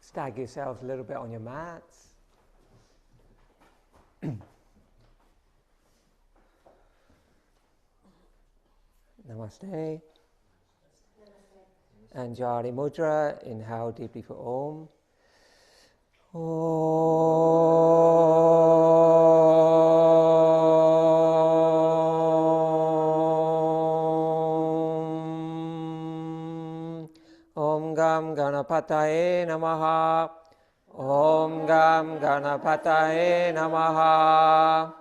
Stag yourselves a little bit on your mats. Namaste. Anjali Mudra, inhale deeply for Om. Om Gam Ganapataye Namaha. Om Gam Ganapataye Namaha.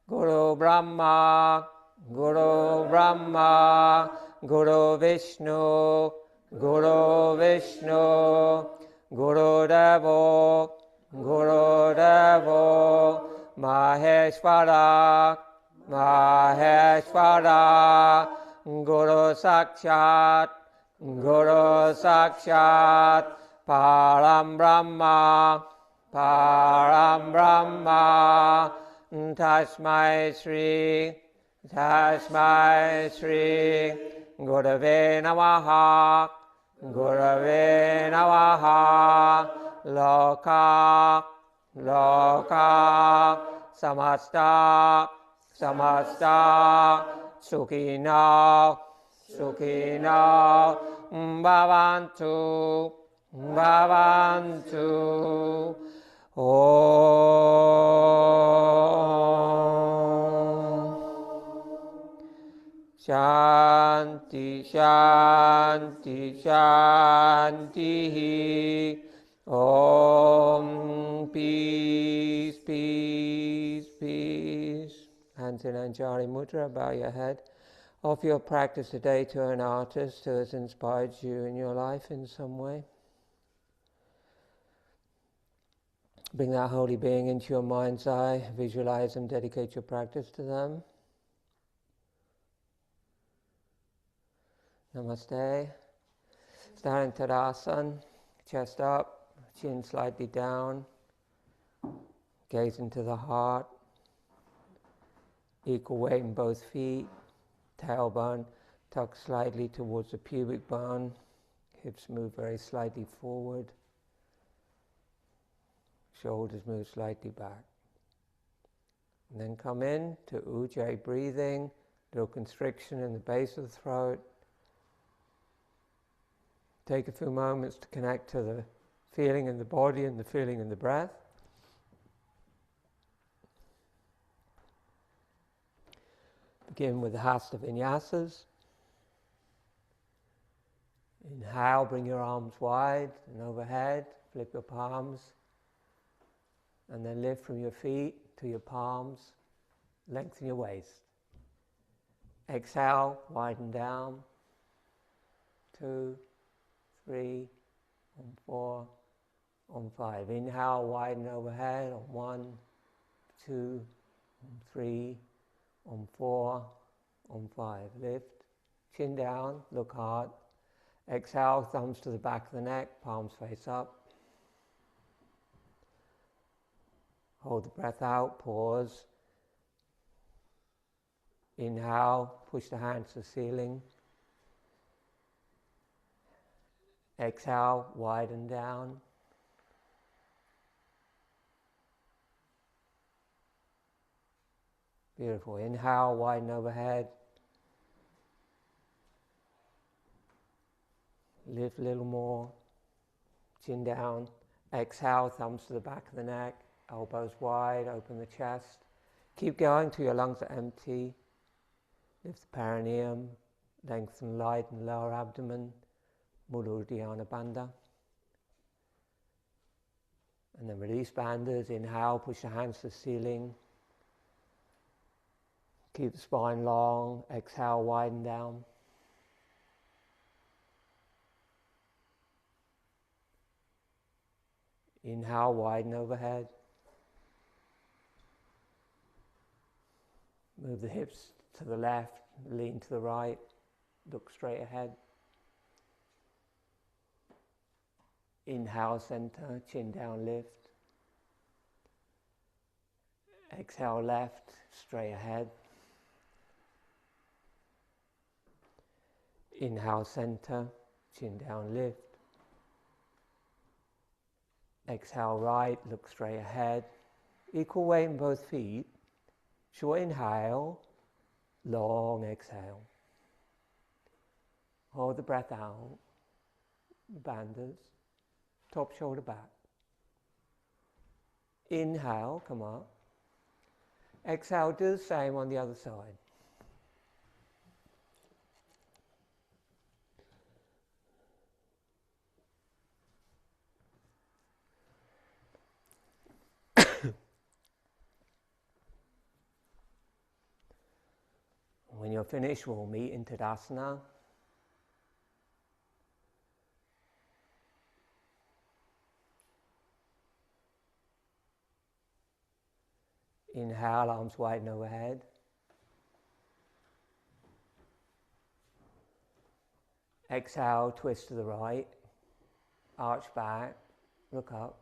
Guru Brahma, Guru Brahma, Guru Vishnu, Guru Vishnu, Guru Devo, Guru Devo, Maheshwara, Maheshwara, Guru Sakshat, Guru Sakshat, Param Brahma, Param Brahma, Tasmai Sri, Tasmai Sri, Gurave Namaha, Gurave Namaha, Loka, Loka, Samasta, Samasta, Sukhino, Sukhino, Bhavantu, Bhavantu. Om Shanti, Shanti, Shanti. Om Peace, Peace, Peace. Hands in Anjali Mudra, bow your head. Offer your practice today to an artist who has inspired you in your life in some way. Bring that holy being into your mind's eye, visualize and dedicate your practice to them. Namaste. Stand in Tadasana, chest up, chin slightly down, gaze into the heart, equal weight in both feet, tailbone tucked slightly towards the pubic bone, hips move very slightly forward. Shoulders move slightly back. And then come in to Ujjayi breathing, little constriction in the base of the throat. Take a few moments to connect to the feeling in the body and the feeling in the breath. Begin with the Hasta Vinyasas. Inhale, bring your arms wide and overhead, flip your palms. And then lift from your feet to your palms, lengthen your waist. Exhale, widen down. 2, 3, on 4, on 5. Inhale, widen overhead on 1, 2, on 3, on 4, on 5. Lift, chin down, look hard. Exhale, thumbs to the back of the neck, palms face up. Hold the breath out, pause. Inhale, push the hands to the ceiling. Exhale, widen down. Beautiful. Inhale, widen overhead. Lift a little more. Chin down. Exhale, thumbs to the back of the neck. Elbows wide, open the chest. Keep going till your lungs are empty. Lift the perineum, lengthen light and lower abdomen, Mula Uddiyana Bandha. And then release bandhas. Inhale, push the hands to the ceiling. Keep the spine long. Exhale, widen down. Inhale, widen overhead. Move the hips to the left, lean to the right, look straight ahead. Inhale, center, chin down, lift. Exhale, left, straight ahead. Inhale, center, chin down, lift. Exhale right, look straight ahead. Equal weight in both feet. Short inhale, long exhale. Hold the breath out. Banders. Top shoulder back. Inhale, come up. Exhale, do the same on the other side. When you're finished, we'll meet in Tadasana. Inhale, arms wide and overhead. Exhale, twist to the right. Arch back, look up.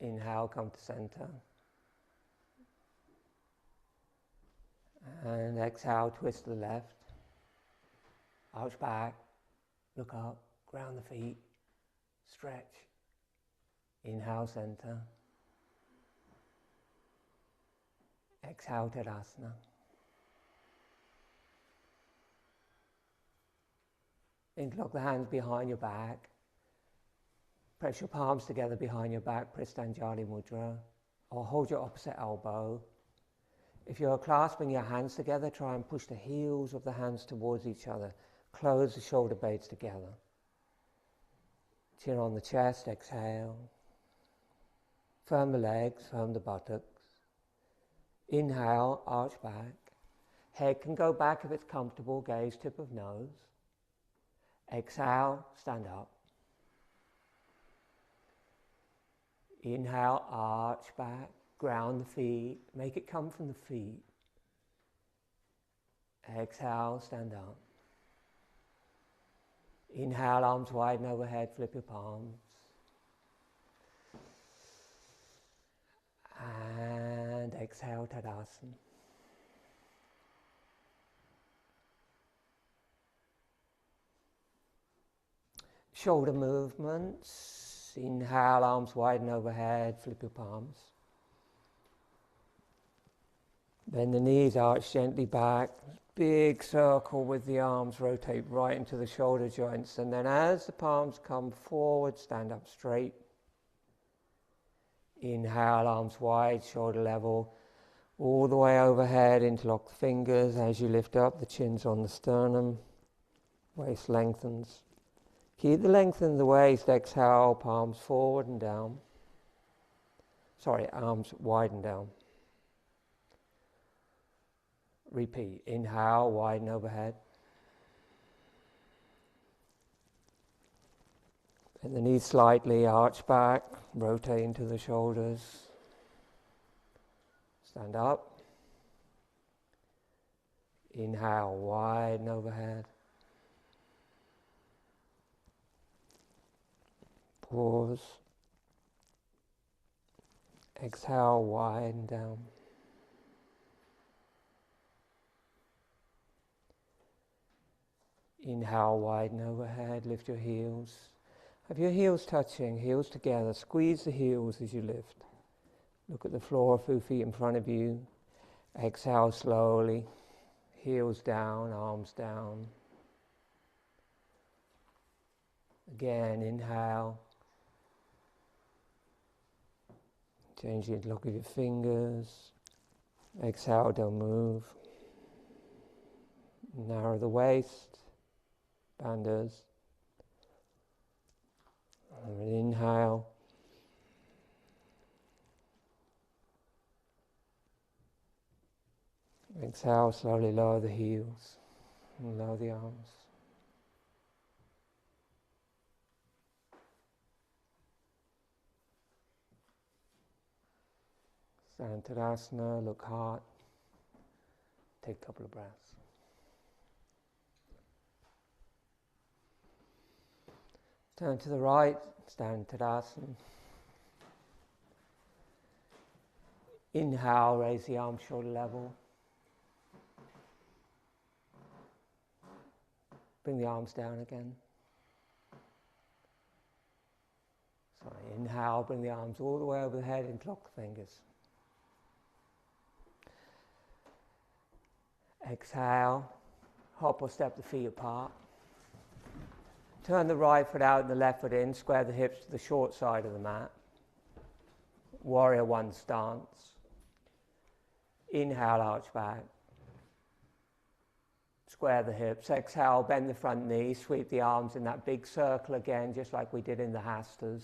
Inhale, come to center. And exhale, twist to the left. Arch back, look up, ground the feet, stretch. Inhale, center. Exhale, Tadasana. Interlock the hands behind your back. Press your palms together behind your back, Pristanjali Mudra, or hold your opposite elbow. If you're clasping your hands together, try and push the heels of the hands towards each other. Close the shoulder blades together. Chin on the chest, exhale. Firm the legs, firm the buttocks. Inhale, arch back. Head can go back if it's comfortable, gaze tip of nose. Exhale, stand up. Inhale, arch back, ground the feet, make it come from the feet. Exhale, stand up. Inhale, arms wide and overhead, flip your palms. And exhale, Tadasana. Shoulder movements. Inhale, arms wide and overhead, flip your palms. Bend the knees, arch gently back. Big circle with the arms, rotate right into the shoulder joints. And then as the palms come forward, stand up straight. Inhale, arms wide, shoulder level, all the way overhead, interlock the fingers. As you lift up, the chin's on the sternum, waist lengthens. Keep the length in the waist, exhale, palms forward and down. Arms wide and down. Repeat, inhale, widen overhead. Bend the knees slightly, arch back, rotate into the shoulders. Stand up. Inhale, widen overhead. Pause. Exhale, widen down. Inhale, widen overhead, lift your heels. Have your heels touching, heels together. Squeeze the heels as you lift. Look at the floor, a few feet in front of you. Exhale slowly. Heels down, arms down. Again, inhale. Change the look of your fingers. Exhale, don't move. Narrow the waist. Banders. And inhale. Exhale, slowly lower the heels and lower the arms. Stand Tadasana, look hard. Take a couple of breaths. Turn to the right, stand Tadasana. Inhale, raise the arms shoulder level. Bring the arms down again. Sorry, inhale, bring the arms all the way over the head, interlock the fingers. Exhale, hop or step the feet apart. Turn the right foot out and the left foot in, square the hips to the short side of the mat. Warrior One stance. Inhale, arch back. Square the hips. Exhale, bend the front knee, sweep the arms in that big circle again, just like we did in the hastas.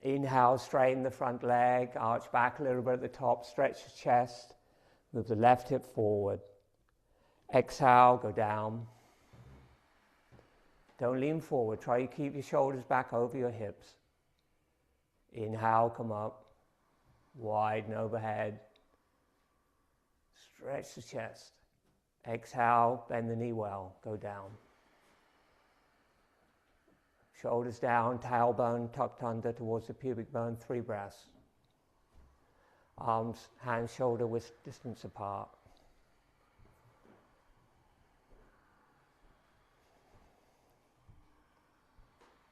Inhale, straighten the front leg, arch back a little bit at the top, stretch the chest, move the left hip forward. Exhale, go down. Don't lean forward, try to keep your shoulders back over your hips. Inhale, come up, widen overhead, stretch the chest. Exhale, bend the knee well, go down. Shoulders down, tailbone tucked under towards the pubic bone, 3 breaths. Arms, hands, shoulder width distance apart.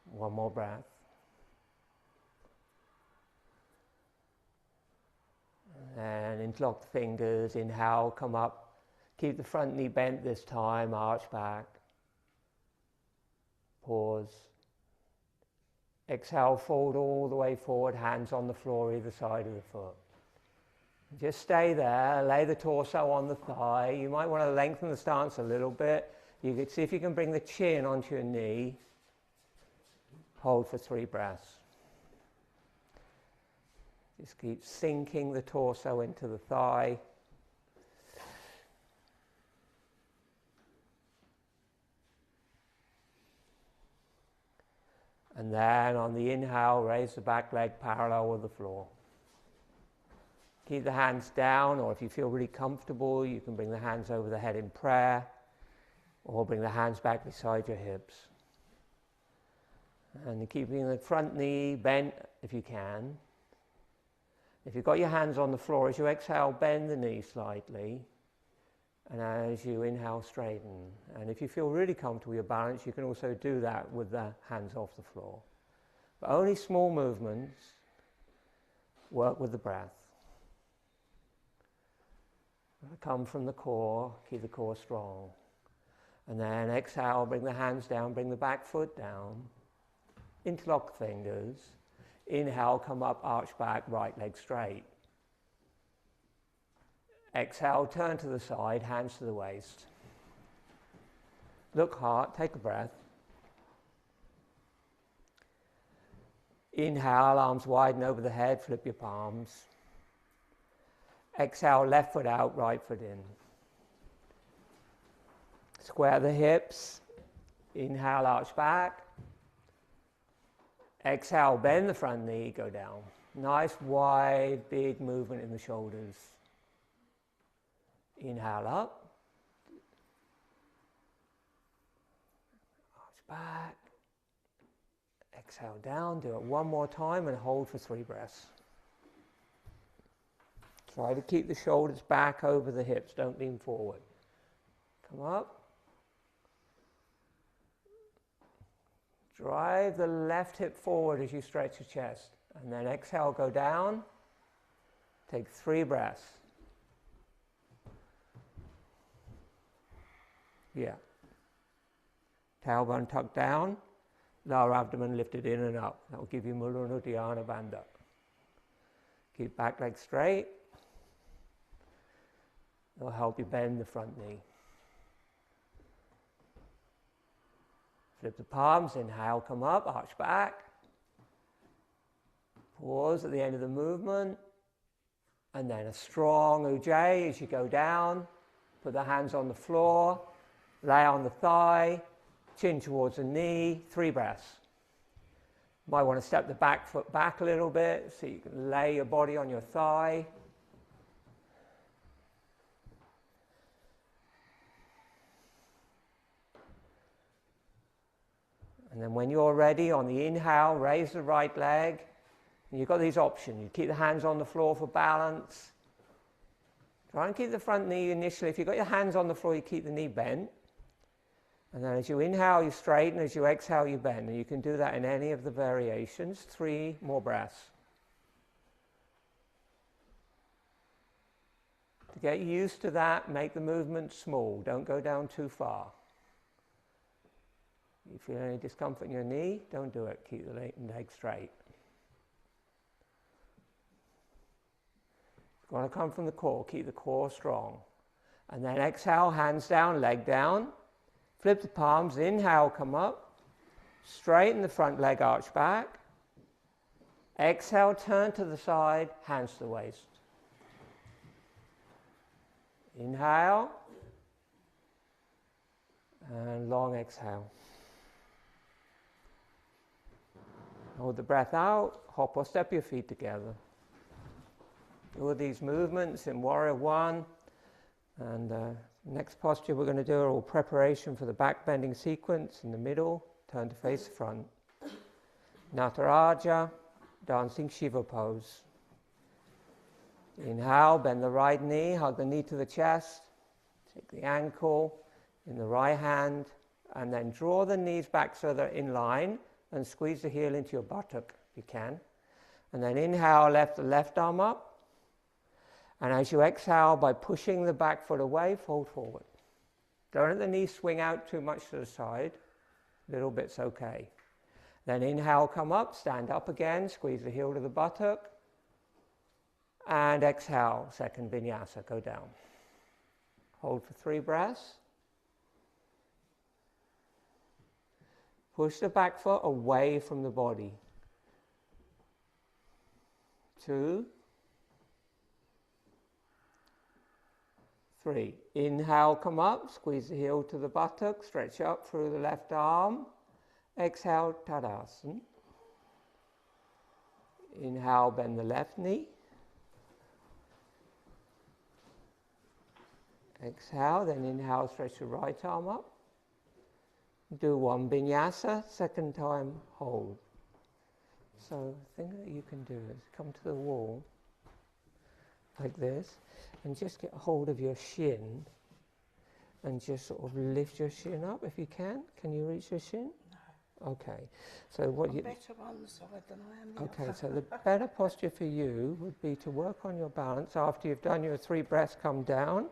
One more breath. And interlock the fingers, inhale, come up. Keep the front knee bent this time, arch back. Pause. Exhale, fold all the way forward, hands on the floor, either side of the foot. Just stay there, lay the torso on the thigh. You might want to lengthen the stance a little bit. You can see if you can bring the chin onto your knee. Hold for 3 breaths. Just keep sinking the torso into the thigh. And then on the inhale, raise the back leg parallel with the floor. Keep the hands down, or if you feel really comfortable, you can bring the hands over the head in prayer, or bring the hands back beside your hips. And keeping the front knee bent if you can. If you've got your hands on the floor, as you exhale, bend the knee slightly. And as you inhale, straighten. And if you feel really comfortable with your balance, you can also do that with the hands off the floor. But only small movements. Work with the breath. Come from the core, keep the core strong. And then exhale, bring the hands down, bring the back foot down. Interlock fingers. Inhale, come up, arch back, right leg straight. Exhale, turn to the side, hands to the waist. Look hard, take a breath. Inhale, arms widen over the head, flip your palms. Exhale, left foot out, right foot in. Square the hips. Inhale, arch back. Exhale, bend the front knee, go down. Nice, wide, big movement in the shoulders. Inhale up. Arch back. Exhale down. Do it one more time and hold for 3 breaths. Try to keep the shoulders back over the hips. Don't lean forward. Come up. Drive the left hip forward as you stretch your chest. And then exhale, go down. Take 3 breaths. Yeah. Tailbone tucked down. Lower abdomen lifted in and up. That will give you Mula Uddiyana Bandha. Keep back leg straight. It will help you bend the front knee. Flip the palms, inhale, come up, arch back. Pause at the end of the movement. And then a strong Ujjayi as you go down. Put the hands on the floor, lay on the thigh, chin towards the knee, 3 breaths. Might want to step the back foot back a little bit so you can lay your body on your thigh. And then when you're ready, on the inhale, raise the right leg. And you've got these options. You keep the hands on the floor for balance. Try and keep the front knee initially. If you've got your hands on the floor, you keep the knee bent. And then as you inhale, you straighten. As you exhale, you bend. And you can do that in any of the variations. 3 more breaths. To get used to that, make the movement small. Don't go down too far. If you feel any discomfort in your knee, don't do it. Keep the leg straight. It's going to come from the core. Keep the core strong. And then exhale, hands down, leg down. Flip the palms. Inhale, come up. Straighten the front leg arch back. Exhale, turn to the side, hands to the waist. Inhale. And long exhale. Hold the breath out. Hop or step your feet together. All these movements in Warrior 1. And next posture we're going to do are all preparation for the back bending sequence in the middle. Turn to face the front. Nataraja, dancing Shiva pose. Inhale, bend the right knee, hug the knee to the chest. Take the ankle in the right hand, and then draw the knees back so they're in line, and squeeze the heel into your buttock if you can. And then inhale, lift the left arm up. And as you exhale, by pushing the back foot away, fold forward. Don't let the knees swing out too much to the side. A little bit's okay. Then inhale, come up, stand up again, squeeze the heel to the buttock. And exhale, second vinyasa, go down. Hold for 3 breaths. Push the back foot away from the body. 2, 3. Inhale, come up, squeeze the heel to the buttock, stretch up through the left arm. Exhale, Tadasana. Inhale, bend the left knee. Exhale, then inhale, stretch the right arm up. Do 1 vinyasa, second time hold. So the thing that you can do is come to the wall like this and just get hold of your shin and just sort of lift your shin up if you can. Can you reach your shin? No. Okay. So what you better on the side than I am the Okay, other. so the better posture for you would be to work on your balance after you've done your 3 breaths, come down,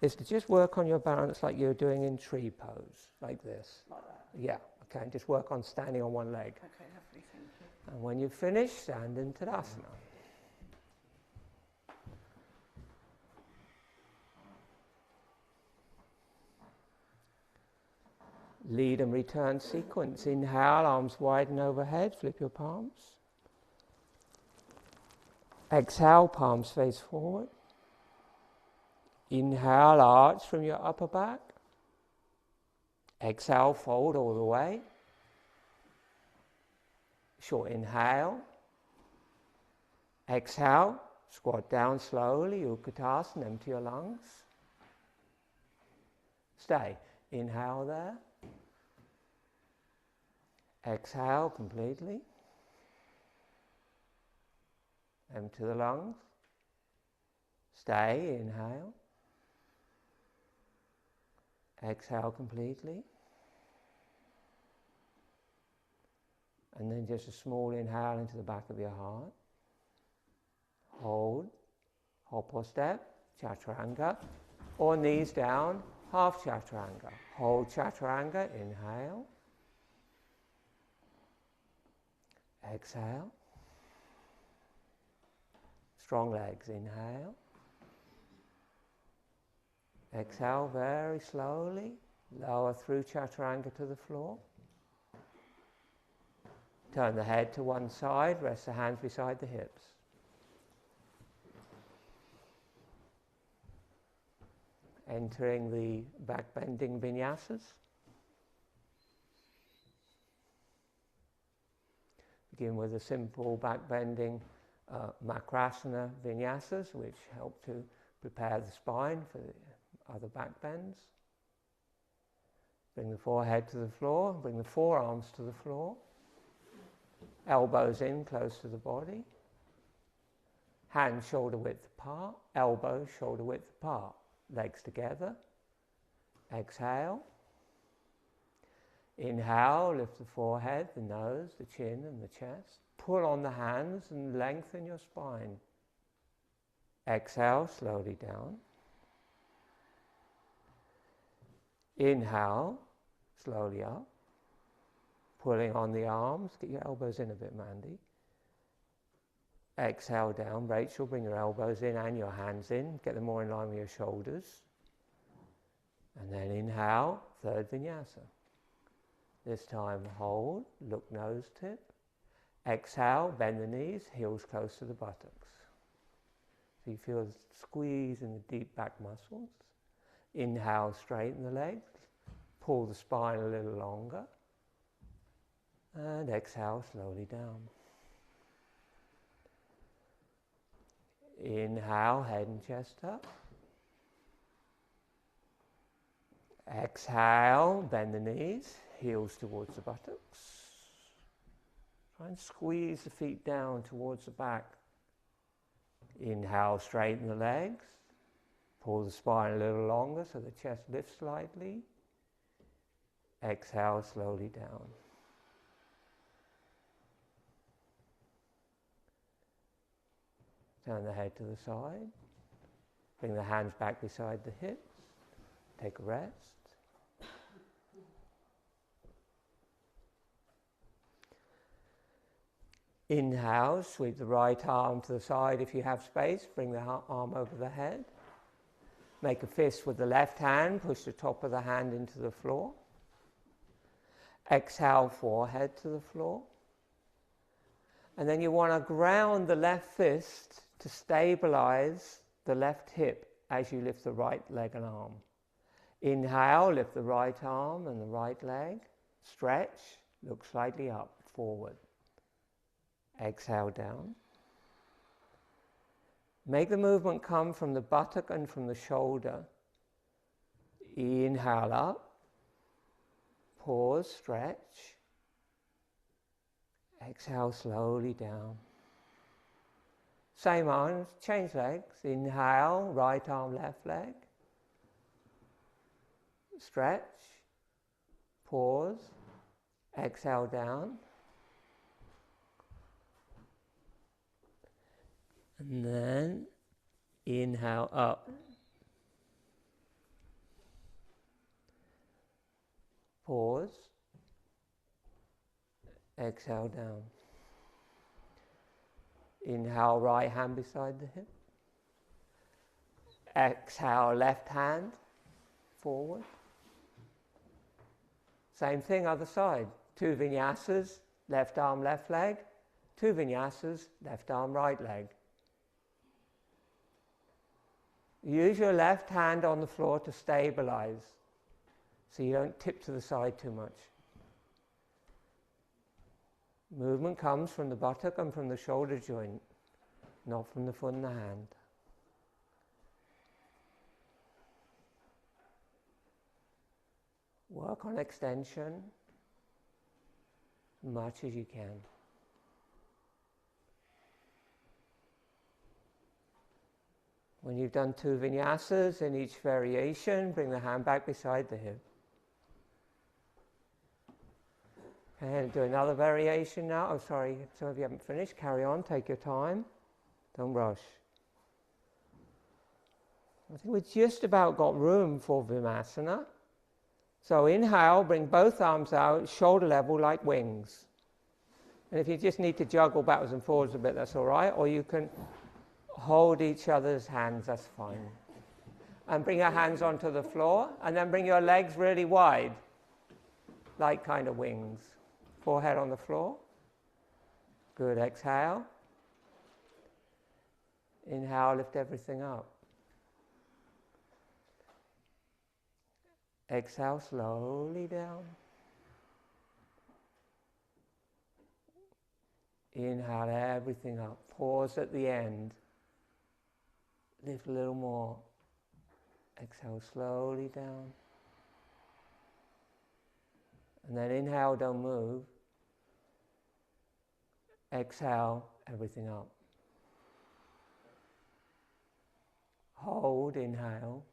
is to just work on your balance like you're doing in tree pose, like this. Like that? Yeah, okay, and just work on standing on one leg. Okay, lovely, thank you. And when you finish, stand in Tadasana. Lead and return sequence. Inhale, arms widen overhead, flip your palms. Exhale, palms face forward. Inhale, arch from your upper back. Exhale, fold all the way. Short inhale. Exhale, squat down slowly, Utkatasana, empty your lungs. Stay. Inhale there. Exhale completely. Empty the lungs. Stay. Inhale. Exhale completely. And then just a small inhale into the back of your heart. Hold. Hop or step. Chaturanga. Or knees down. Half chaturanga. Hold chaturanga. Inhale. Exhale. Strong legs. Inhale. Exhale very slowly. Lower through chaturanga to the floor. Turn the head to one side. Rest the hands beside the hips. Entering the back bending vinyasas. Begin with a simple back bending makrasana vinyasas, which help to prepare the spine for the other back bends. Bring the forehead to the floor, bring the forearms to the floor. Elbows in close to the body. Hands shoulder width apart, elbows shoulder width apart. Legs together. Exhale. Inhale, lift the forehead, the nose, the chin and the chest. Pull on the hands and lengthen your spine. Exhale, slowly down. Inhale, slowly up. Pulling on the arms, get your elbows in a bit, Mandy. Exhale down. Rachel, bring your elbows in and your hands in. Get them more in line with your shoulders. And then inhale, third vinyasa. This time hold, look nose tip. Exhale, bend the knees, heels close to the buttocks. So you feel a squeeze in the deep back muscles. Inhale, straighten the legs. Pull the spine a little longer. And exhale, slowly down. Inhale, head and chest up. Exhale, bend the knees, heels towards the buttocks. Try and squeeze the feet down towards the back. Inhale, straighten the legs. Pull the spine a little longer so the chest lifts slightly. Exhale, slowly down. Turn the head to the side. Bring the hands back beside the hips. Take a rest. Inhale, sweep the right arm to the side if you have space. Bring the arm over the head. Make a fist with the left hand. Push the top of the hand into the floor. Exhale, forehead to the floor. And then you want to ground the left fist to stabilize the left hip as you lift the right leg and arm. Inhale, lift the right arm and the right leg. Stretch, look slightly up, forward. Exhale down. Make the movement come from the buttock and from the shoulder. Inhale up. Pause, stretch. Exhale slowly down. Same arms, change legs. Inhale, right arm, left leg. Stretch. Pause. Exhale down. And then inhale up. Pause. Exhale down. Inhale, right hand beside the hip. Exhale, left hand forward. Same thing, other side. 2 vinyasas, left arm, left leg. 2 vinyasas, left arm, right leg. Use your left hand on the floor to stabilize, so you don't tip to the side too much. Movement comes from the buttock and from the shoulder joint, not from the foot and the hand. Work on extension as much as you can. When you've done 2 vinyasas in each variation, bring the hand back beside the hip. And do another variation now. Oh, sorry, some of you haven't finished. Carry on, take your time. Don't rush. I think we've just about got room for Vimassana. So inhale, bring both arms out, shoulder level like wings. And if you just need to juggle backwards and forwards a bit, that's all right. Or you can hold each other's hands, that's fine. And bring your hands onto the floor, and then bring your legs really wide, like kind of wings. Forehead on the floor. Good, exhale. Inhale, lift everything up. Exhale, slowly down. Inhale everything up. Pause at the end. Lift a little more. Exhale slowly down. And then inhale, don't move. Exhale, everything up. Hold, inhale.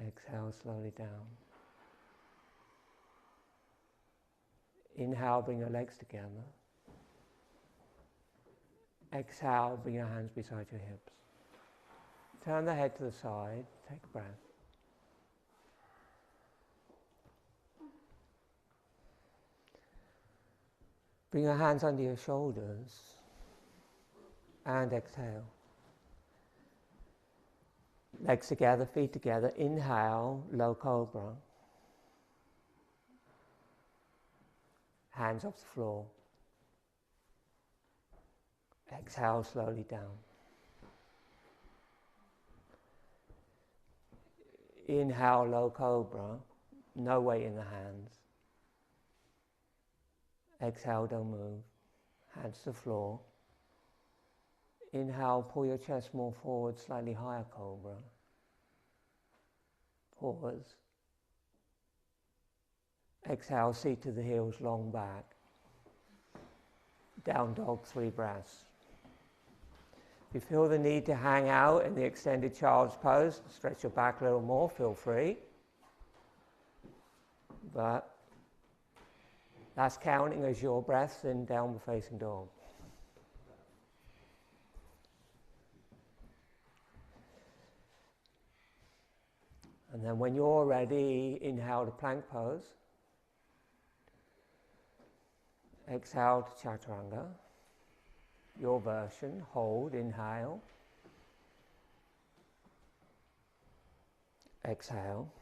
Exhale slowly down. Inhale, bring your legs together. Exhale, bring your hands beside your hips. Turn the head to the side, take a breath. Bring your hands under your shoulders and exhale. Legs together, feet together. Inhale, low cobra. Hands off the floor. Exhale slowly down. Inhale, low cobra. No weight in the hands. Exhale, don't move. Hands to the floor. Inhale, pull your chest more forward, slightly higher cobra. Pause. Exhale, seat to the heels, long back. Down dog, 3 breaths. If you feel the need to hang out in the extended child's pose, stretch your back a little more, feel free. But that's counting as your breaths in downward facing dog. And then when you're ready, inhale to plank pose. Exhale to chaturanga. Your version, hold, inhale. Exhale.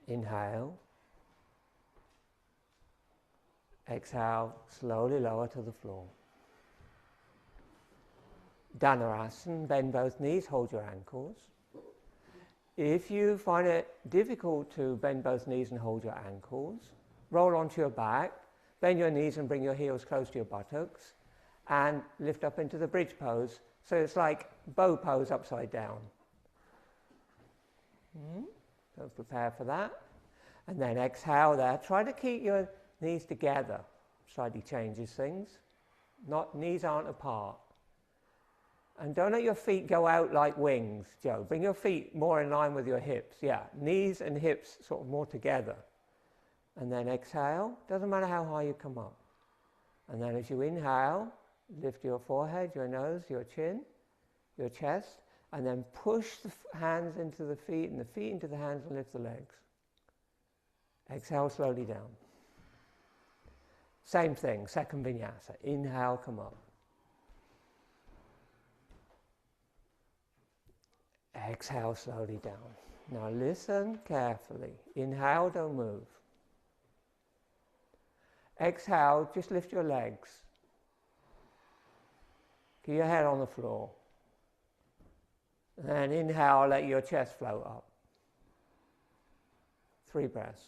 Inhale. Exhale, slowly lower to the floor. Dhanurasana, bend both knees, hold your ankles. If you find it difficult to bend both knees and hold your ankles, roll onto your back, bend your knees and bring your heels close to your buttocks, and lift up into the bridge pose. So it's like bow pose upside down. So prepare for that. And then exhale there. Try to keep your knees together. Slightly changes things. Knees aren't apart. And don't let your feet go out like wings, Joe. Bring your feet more in line with your hips. Yeah, knees and hips sort of more together. And then exhale. Doesn't matter how high you come up. And then as you inhale, lift your forehead, your nose, your chin, your chest, and then push the hands into the feet and the feet into the hands and lift the legs. Exhale slowly down. Same thing, second vinyasa. Inhale, come up. Exhale slowly down. Now listen carefully. Inhale, don't move. Exhale, just lift your legs. Keep your head on the floor. And inhale, let your chest float up. 3 breaths.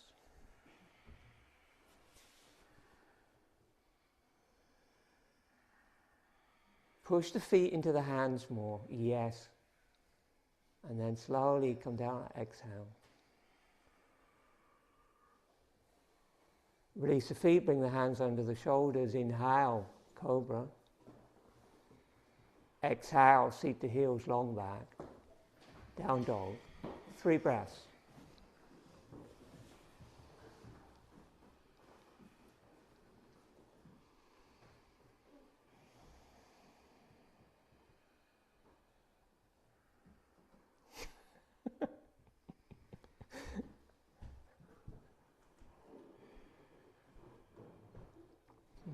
Push the feet into the hands more. Yes. And then slowly come down, exhale. Release the feet, bring the hands under the shoulders. Inhale, cobra. Exhale, seat the heels, long back. Down dog. 3 breaths.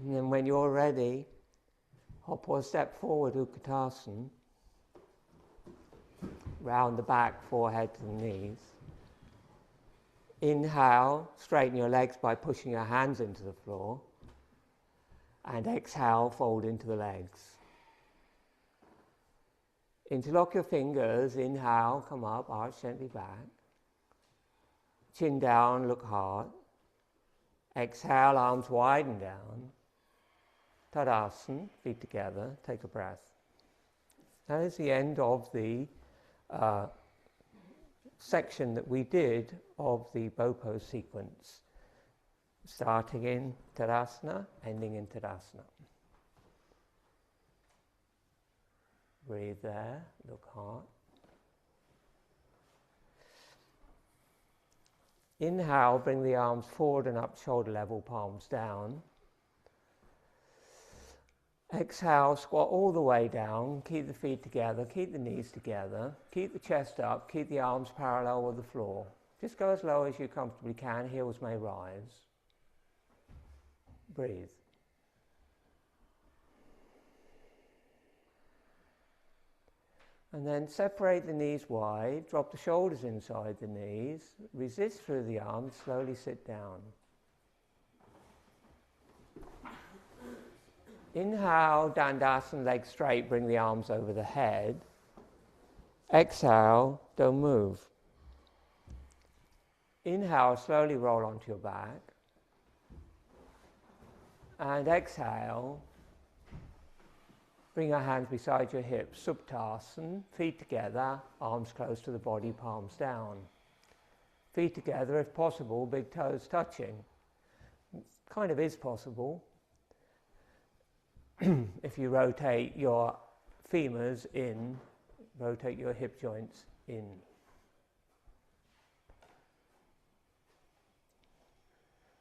And then when you're ready, hop or step forward, Utkatasana. Round the back, forehead to the knees. Inhale, straighten your legs by pushing your hands into the floor. And exhale, fold into the legs. Interlock your fingers. Inhale, come up, arch gently back. Chin down, look hard. Exhale, arms widen down. Tadasana, feet together, take a breath. That is the end of the section that we did of the bow pose sequence. Starting in Tadasana, ending in Tadasana. Breathe there, look hard. Inhale, bring the arms forward and up, shoulder level, palms down. Exhale, squat all the way down, keep the feet together, keep the knees together, keep the chest up, keep the arms parallel with the floor. Just go as low as you comfortably can, heels may rise. Breathe. And then separate the knees wide, drop the shoulders inside the knees, resist through the arms, slowly sit down. Inhale, Dandasana, legs straight, bring the arms over the head. Exhale, don't move. Inhale, slowly roll onto your back. And exhale, bring your hands beside your hips, Suptasana, feet together, arms close to the body, palms down. Feet together, if possible, big toes touching. Kind of is possible. If you rotate your femurs in, rotate your hip joints in.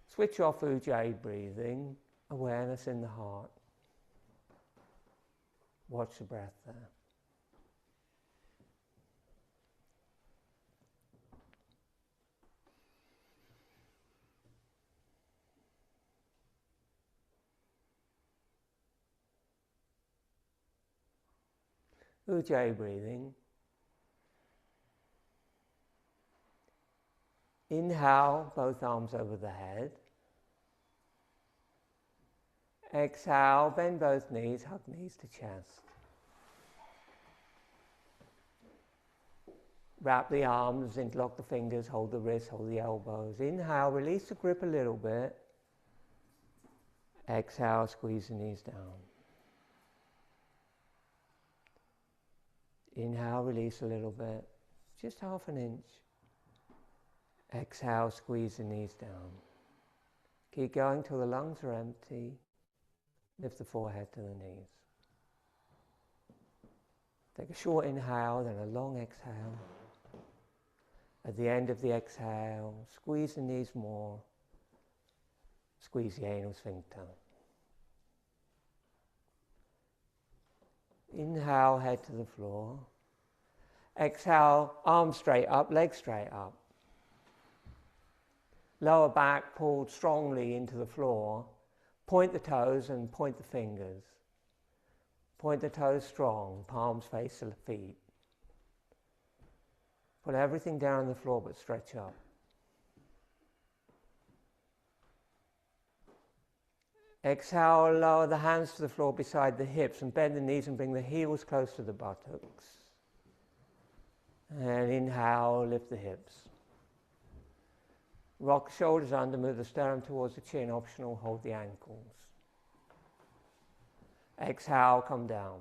Switch off Ujjayi breathing, awareness in the heart. Watch the breath there. Ujjayi breathing. Inhale, both arms over the head. Exhale, bend both knees, hug knees to chest. Wrap the arms, interlock the fingers, hold the wrists, hold the elbows. Inhale, release the grip a little bit. Exhale, squeeze the knees down. Inhale, release a little bit, just half an inch. Exhale, squeeze the knees down. Keep going till the lungs are empty. Lift the forehead to the knees. Take a short inhale, then a long exhale. At the end of the exhale, squeeze the knees more. Squeeze the anal sphincter. Inhale, head to the floor. Exhale, arms straight up, legs straight up. Lower back pulled strongly into the floor. Point the toes and point the fingers. Point the toes strong, palms face the feet. Put everything down on the floor but stretch up. Exhale, lower the hands to the floor beside the hips and bend the knees and bring the heels close to the buttocks. And inhale, lift the hips. Rock the shoulders under, move the sternum towards the chin, optional, hold the ankles. Exhale, come down.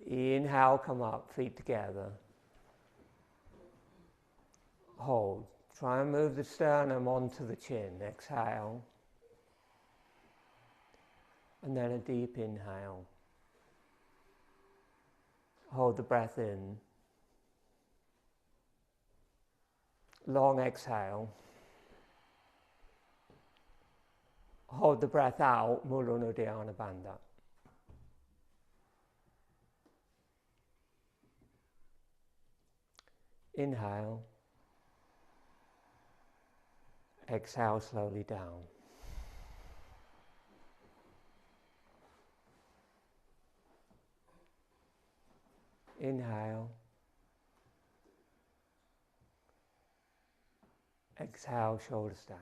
Inhale, come up, feet together. Hold. Try and move the sternum onto the chin. Exhale. And then a deep inhale. Hold the breath in. Long exhale. Hold the breath out, Mula Uddiyana Bandha. Inhale. Exhale slowly down. Inhale. Exhale, shoulder stand.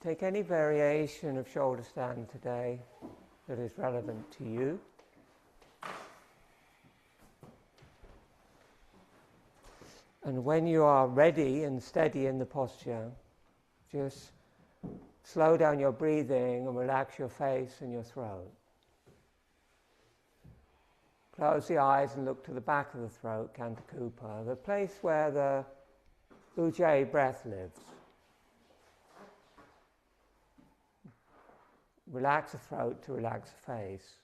Take any variation of shoulder stand today that is relevant to you. And when you are ready and steady in the posture, just slow down your breathing and relax your face and your throat. Close the eyes and look to the back of the throat, Kantakupa, the place where the Ujjayi breath lives. relax the throat to relax the face.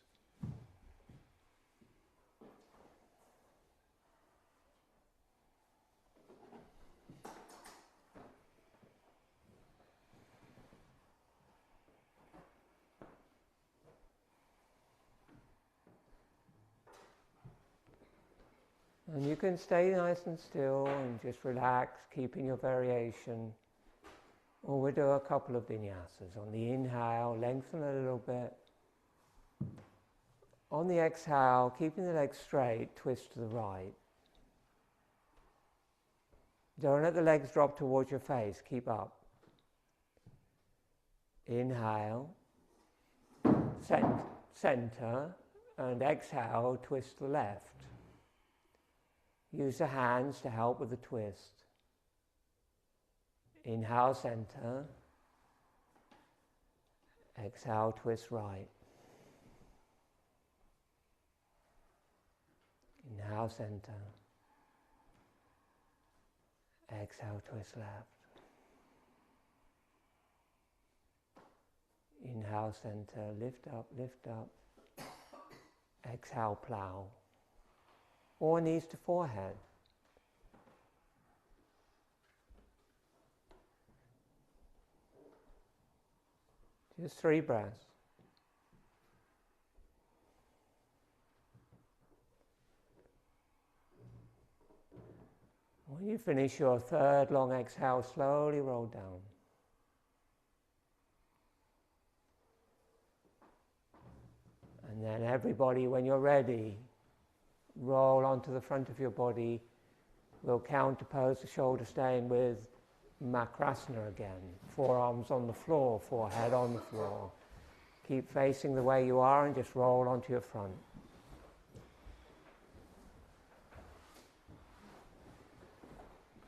And you can stay nice and still and just relax, keeping your variation. Or we'll do a couple of vinyasas. On the inhale, lengthen a little bit. On the exhale, keeping the legs straight, twist to the right. Don't let the legs drop towards your face, keep up. Inhale, center, and exhale, twist to the left. Use the hands to help with the twist. Inhale, center. Exhale, twist right. Inhale, center. Exhale, twist left. Inhale, center, lift up, lift up. Exhale, plow. Or knees to forehead. Just 3 breaths. When you finish your 3rd long exhale, slowly roll down. And then everybody, when you're ready, roll onto the front of your body. We'll counterpose the shoulder staying with Makrasana again. Forearms on the floor, forehead on the floor. Keep facing the way you are and just roll onto your front.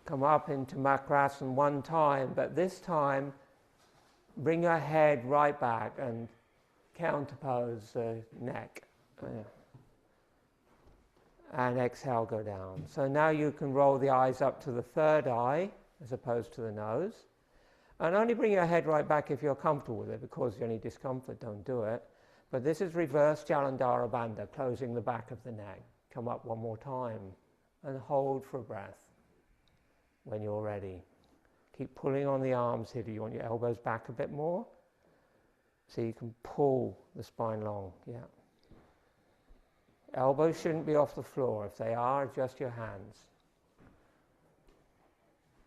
Come up into Makrasana 1 time, but this time bring your head right back and counterpose the neck. And exhale, go down. So now you can roll the eyes up to the 3rd eye as opposed to the nose. And only bring your head right back if you're comfortable with it. If it causes you any discomfort, don't do it. But this is reverse Jalandhara Bandha, closing the back of the neck. Come up 1 more time and hold for a breath when you're ready. Keep pulling on the arms here. Do you want your elbows back a bit more? So you can pull the spine long, yeah. Elbows shouldn't be off the floor. If they are, adjust your hands.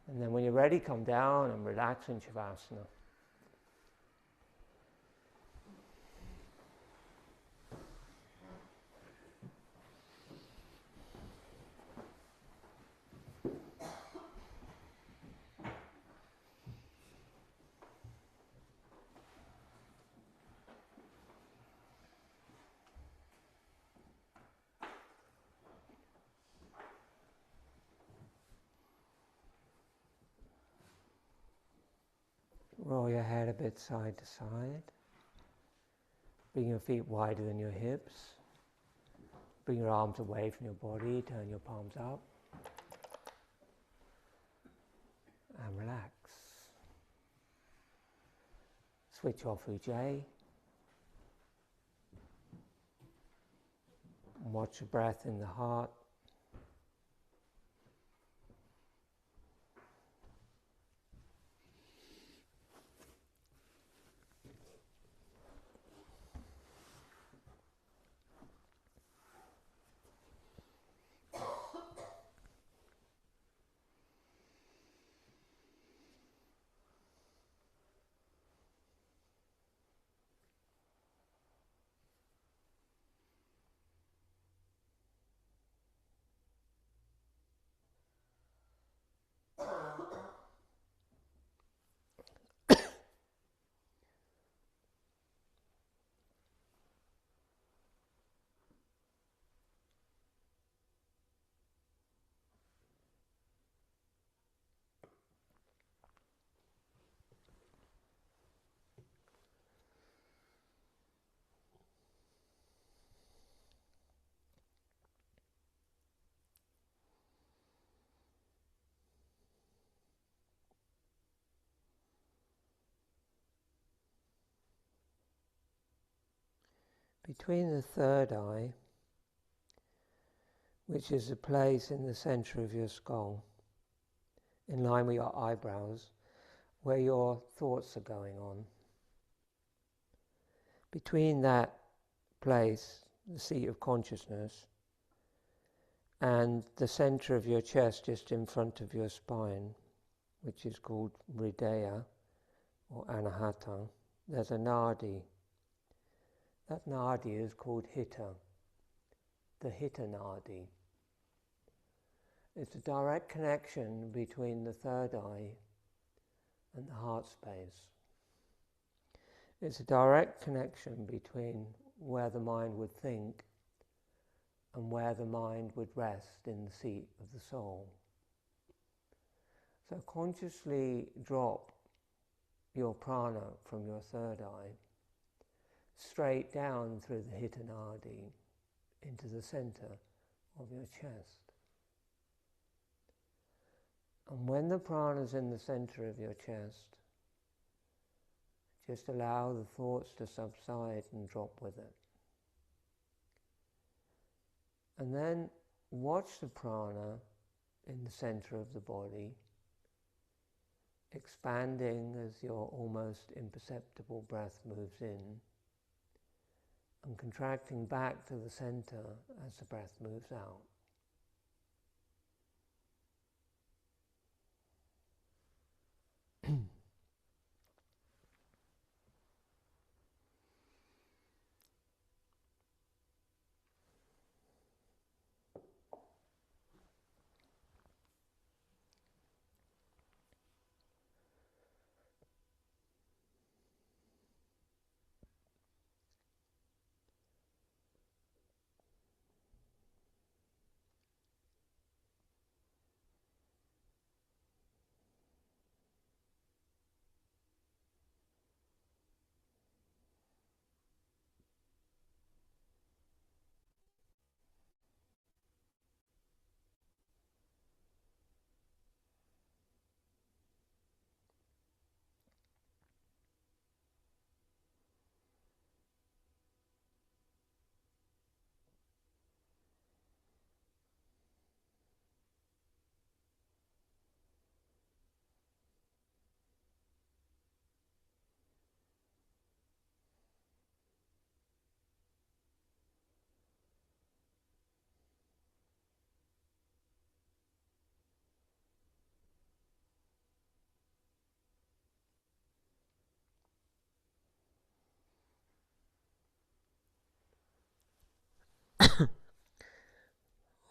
And then when you're ready, come down and relax in Shavasana. Roll your head a bit side to side. Bring your feet wider than your hips. Bring your arms away from your body. Turn your palms up. And relax. Switch off Ujjayi. And watch your breath in the heart. between the third eye, which is a place in the center of your skull, in line with your eyebrows, where your thoughts are going on. Between that place, the seat of consciousness, and the center of your chest just in front of your spine, which is called hridaya or anahata, there's a nadi. That nadi is called hita, the hita nadi. It's a direct connection between the third eye and the heart space. It's a direct connection between where the mind would think and where the mind would rest in the seat of the soul. So consciously drop your prana from your third eye straight down through the hita nadi into the center of your chest. And when the prana is in the center of your chest, just allow the thoughts to subside and drop with it. And then watch the prana in the center of the body, expanding as your almost imperceptible breath moves in, and contracting back to the center as the breath moves out.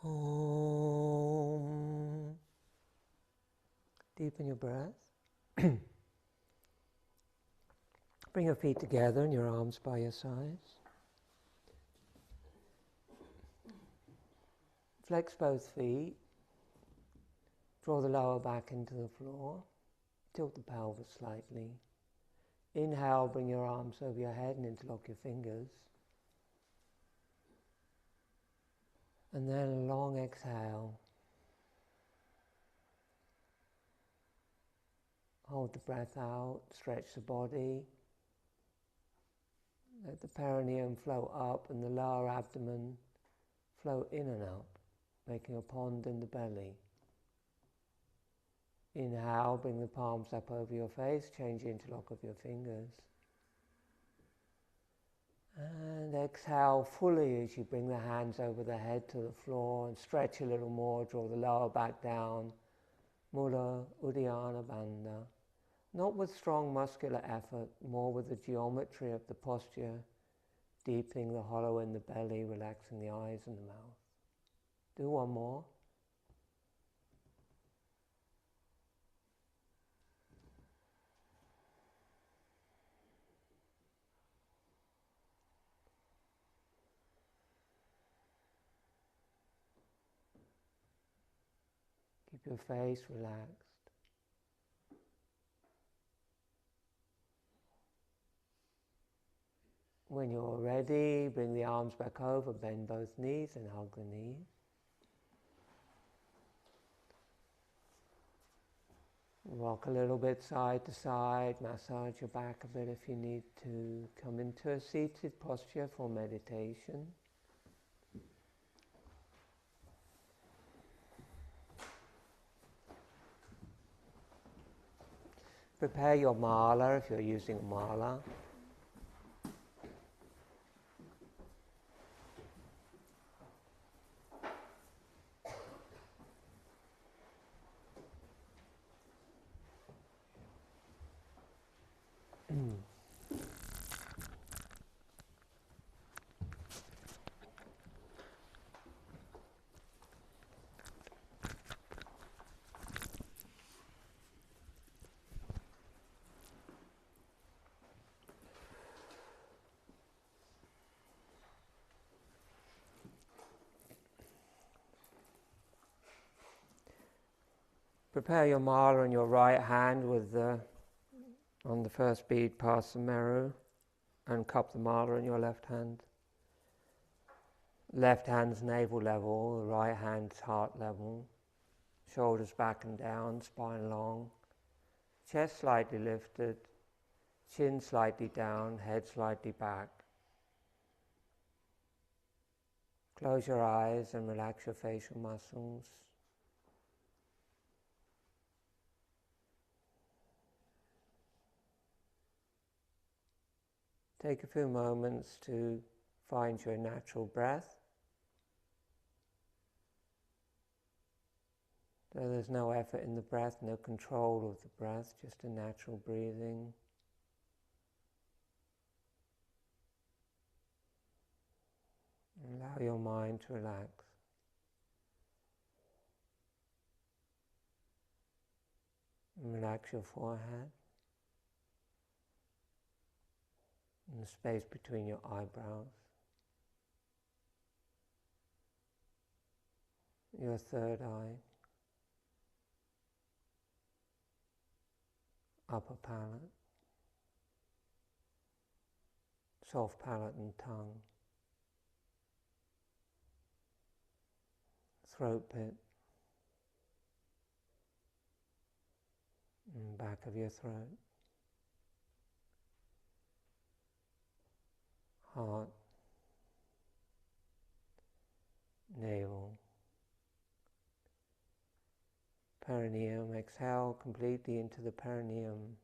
Om. Deepen your breath. Bring your feet together and your arms by your sides. Flex both feet. Draw the lower back into the floor. Tilt the pelvis slightly. Inhale, bring your arms over your head and interlock your fingers. And then a long exhale. Hold the breath out, stretch the body. Let the perineum flow up and the lower abdomen flow in and up, making a pond in the belly. Inhale, bring the palms up over your face, change the interlock of your fingers. And exhale fully as you bring the hands over the head to the floor and stretch a little more, draw the lower back down. Mula Uddiyana Bandha. Not with strong muscular effort, more with the geometry of the posture, deepening the hollow in the belly, relaxing the eyes and the mouth. Do one more. Keep your face relaxed. When you're ready, bring the arms back over, bend both knees and hug the knees. Rock a little bit side to side, massage your back a bit if you need to. Come into a seated posture for meditation. Prepare your mala if you're using a mala. Prepare your mala on your right hand with on the first bead past the meru, and cup the mala in your left hand. Left hand's navel level, the right hand's heart level. Shoulders back and down, spine long. Chest slightly lifted, chin slightly down, head slightly back. Close your eyes and relax your facial muscles. Take a few moments to find your natural breath. So there's no effort in the breath, no control of the breath, just a natural breathing. Allow your mind to relax. And relax your forehead and the space between your eyebrows. Your third eye, upper palate, soft palate and tongue, throat pit, and back of your throat, heart, navel, perineum. Exhale completely into the perineum.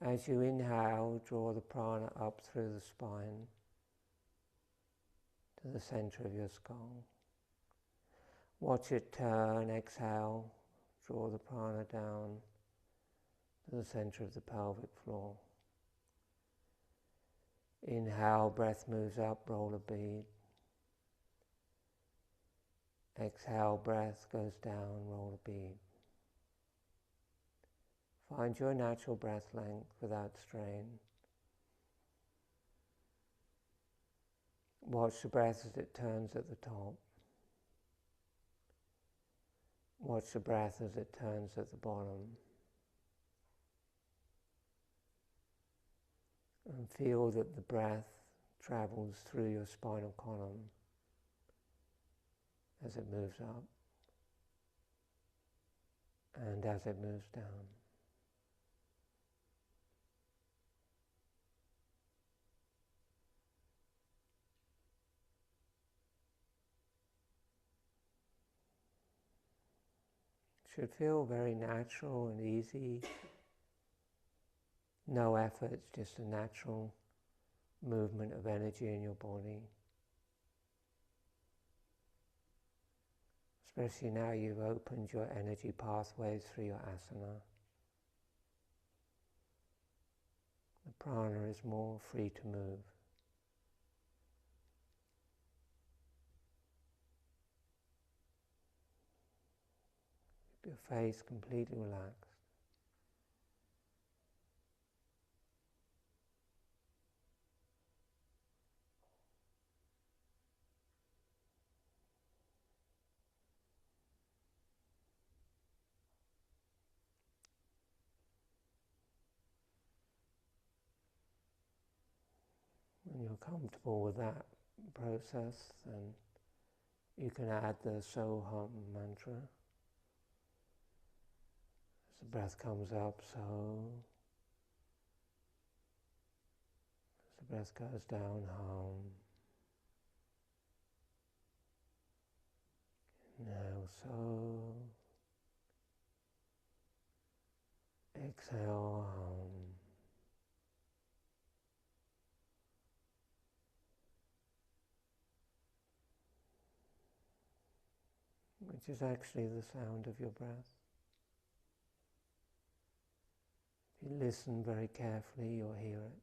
As you inhale, draw the prana up through the spine to the center of your skull. Watch it turn, exhale, draw the prana down to the center of the pelvic floor. Inhale, breath moves up, roll a bead. Exhale, breath goes down, roll a bead. Find your natural breath length without strain. Watch the breath as it turns at the top. Watch the breath as it turns at the bottom. And feel that the breath travels through your spinal column as it moves up and as it moves down. It should feel very natural and easy. No effort, it's just a natural movement of energy in your body. Especially now you've opened your energy pathways through your asana. The prana is more free to move. Keep your face completely relaxed. When you're comfortable with that process, then you can add the Soham mantra the breath comes up, so. As the breath goes down, hum. Now, so. Exhale, hum. Which is actually the sound of your breath. If you listen very carefully, you'll hear it.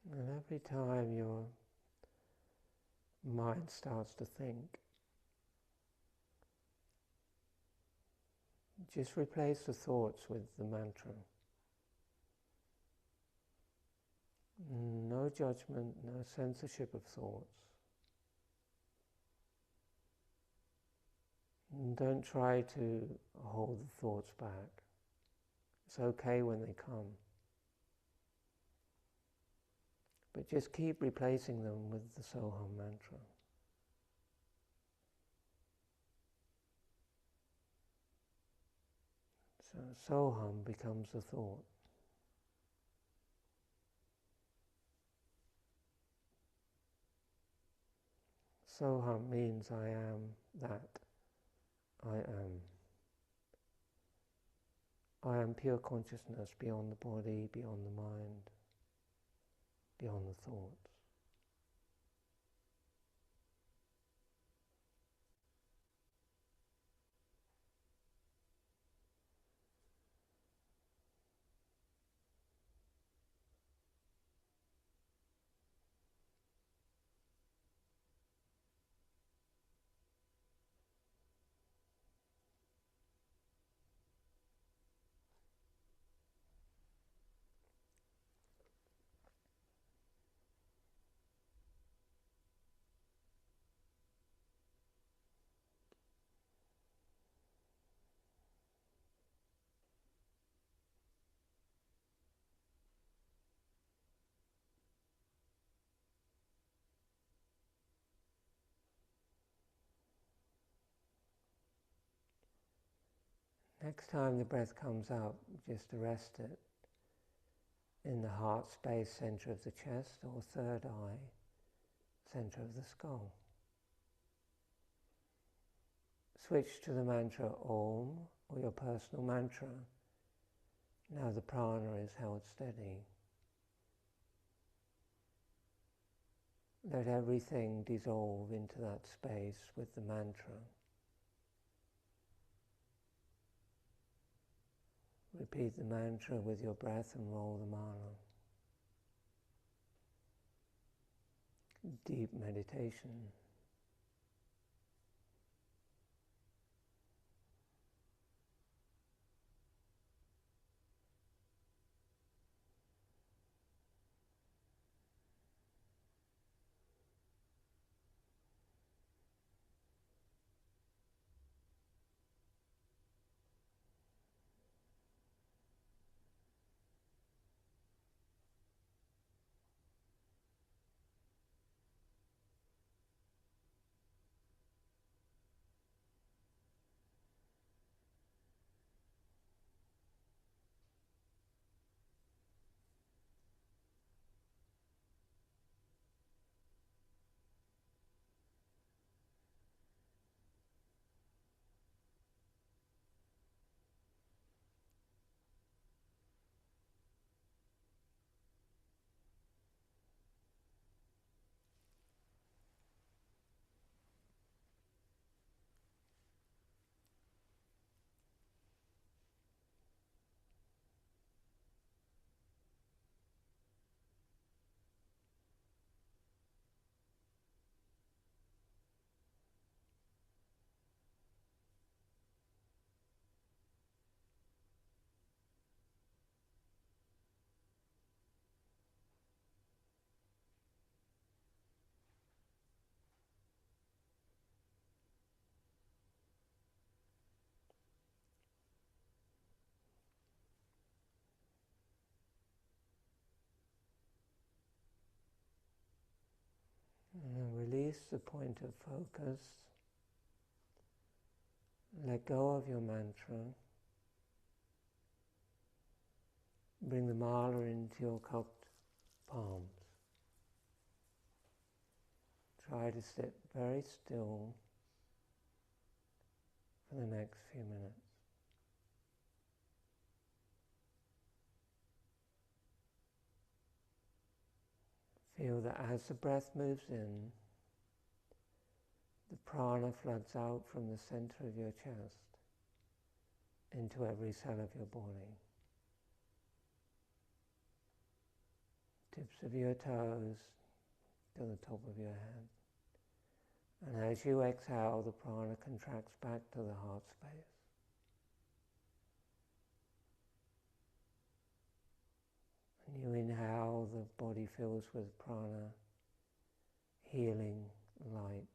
And every time your mind starts to think, just replace the thoughts with the mantra. No judgment, no censorship of thoughts. And don't try to hold the thoughts back. It's okay when they come. But just keep replacing them with the Soham mantra. So Soham becomes the thought. Soham means I am that. I am. I am pure consciousness beyond the body, beyond the mind, beyond the thoughts. Next time the breath comes up, just arrest it in the heart space, center of the chest, or third eye, center of the skull. Switch to the mantra Om, or your personal mantra. Now the prana is held steady. Let everything dissolve into that space with the mantra. Repeat the mantra with your breath and roll the mala. Deep meditation. And release the point of focus. Let go of your mantra. Bring the mala into your cupped palms. Try to sit very still for the next few minutes. Feel that as the breath moves in, the prana floods out from the center of your chest into every cell of your body. Tips of your toes to the top of your head. And as you exhale, the prana contracts back to the heart space. And you inhale, the body fills with prana, healing, light.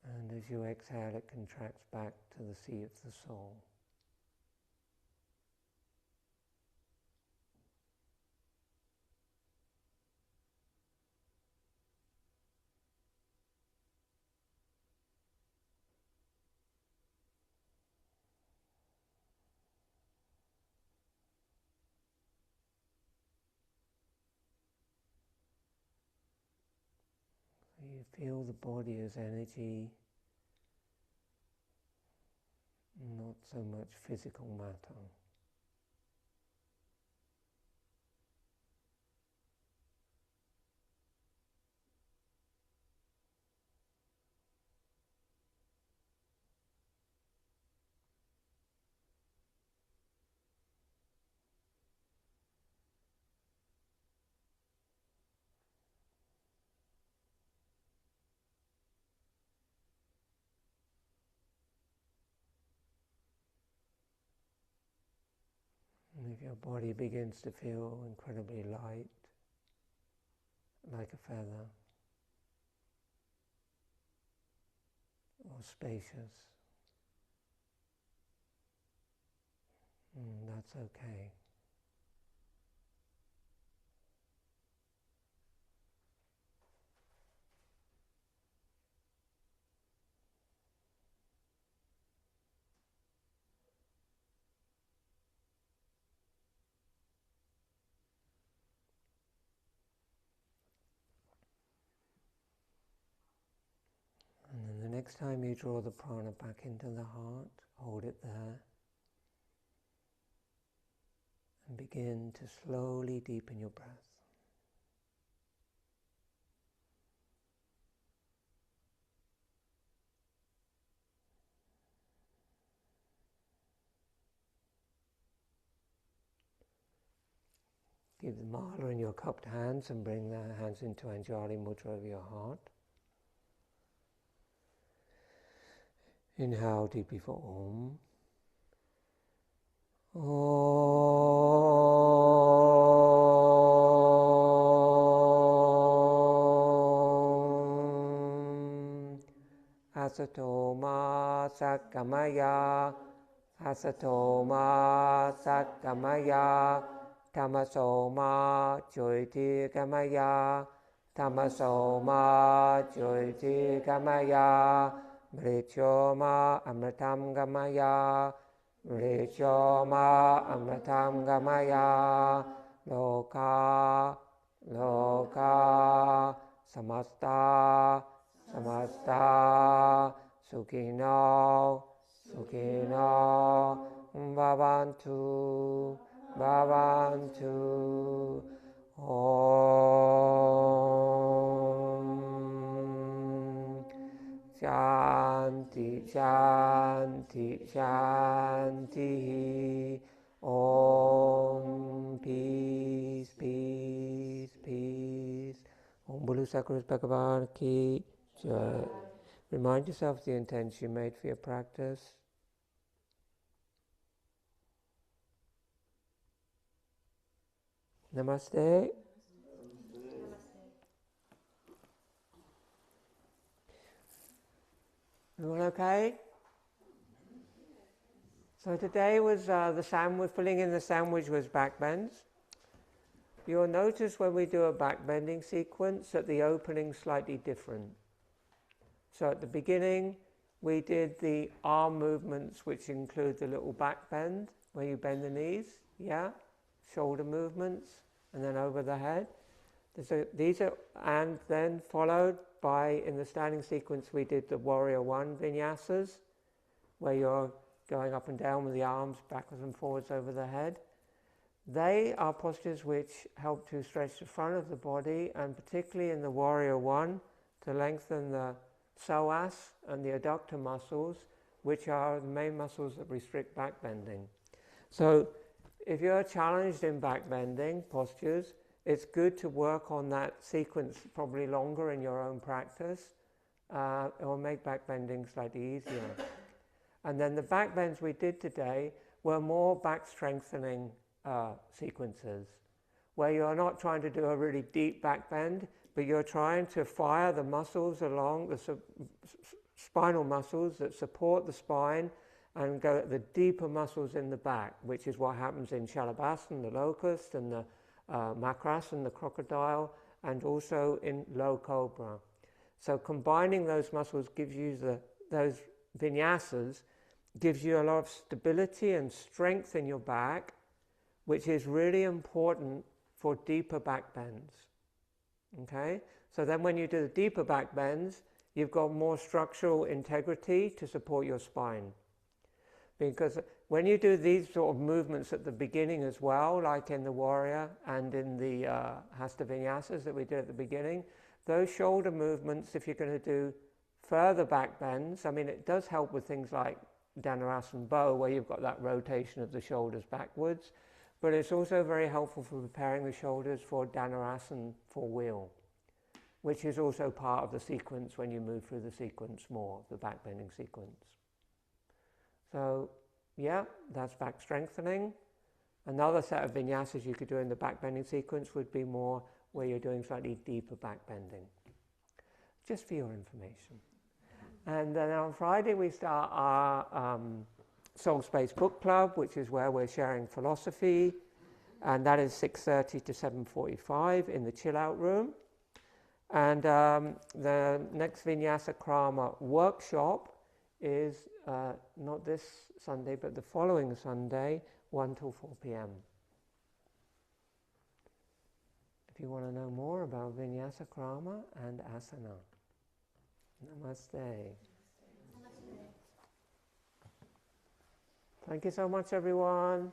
And as you exhale, it contracts back to the seat of the soul. You feel the body as energy, not so much physical matter. And if your body begins to feel incredibly light, like a feather, or spacious, that's okay. And then the next time you draw the prana back into the heart, hold it there. And begin to slowly deepen your breath. Keep the mala in your cupped hands and bring the hands into Anjali Mudra of your heart. Inhale deeply for Om. Om. Asato ma sakkamaya. Asato ma sakkamaya. Tamaso ma jyoti kamaya. Tamaso ma jyoti kamaya. Mrityo ma amritam gamaya. Mrityo ma amritam gamaya. Loka, loka, samasta, samasta, sukhino, sukhino, bhavantu, bhavantu. Om. Shanti, Shanti, Shanti. Om. Peace, peace, peace. Om Bolu Sakuras Bhagavan Ki Jai. Remind yourself of the intention you made for your practice. Namaste. Everyone okay? So today was the sandwich, filling in the sandwich was backbends. you'll notice when we do a backbending sequence that the opening's slightly different. So at the beginning, we did the arm movements, which include the little back bend, where you bend the knees, yeah? Shoulder movements, and then over the head. And then followed by, in the standing sequence, we did the Warrior One vinyasas, where you're going up and down with the arms backwards and forwards over the head. They are postures which help to stretch the front of the body, and particularly in the Warrior One, to lengthen the psoas and the adductor muscles, which are the main muscles that restrict backbending. So if you're challenged in backbending postures, it's good to work on that sequence probably longer in your own practice. It will make backbending slightly easier. And then the backbends we did today were more back strengthening sequences, where you're not trying to do a really deep backbend, but you're trying to fire the muscles along, the spinal muscles that support the spine, and go at the deeper muscles in the back, which is what happens in Shalabhasana, the locust, and the Makrasana, the crocodile, and also in low cobra. So combining those muscles gives you those vinyasas, gives you a lot of stability and strength in your back, which is really important for deeper back bends. Okay? So then when you do the deeper back bends, you've got more structural integrity to support your spine. Because when you do these sort of movements at the beginning as well, like in the Warrior and in the Hasta Vinyasas that we did at the beginning, those shoulder movements, if you're going to do further back bends, I mean, it does help with things like Dhanurasana bow, where you've got that rotation of the shoulders backwards, but it's also very helpful for preparing the shoulders for Dhanurasana for wheel, which is also part of the sequence when you move through the sequence more, the backbending sequence. So, yeah, that's back strengthening. Another set of vinyasas you could do in the backbending sequence would be more where you're doing slightly deeper backbending. Just for your information. And then on Friday we start our Soul Space Book Club, which is where we're sharing philosophy, and that is 6:30 to 7:45 in the chill out room. And the next Vinyasa Krama workshop is not this Sunday, but the following Sunday, 1 till 4 p.m. If you want to know more about Vinyasa Krama and Asana. Namaste. Thank you so much, everyone.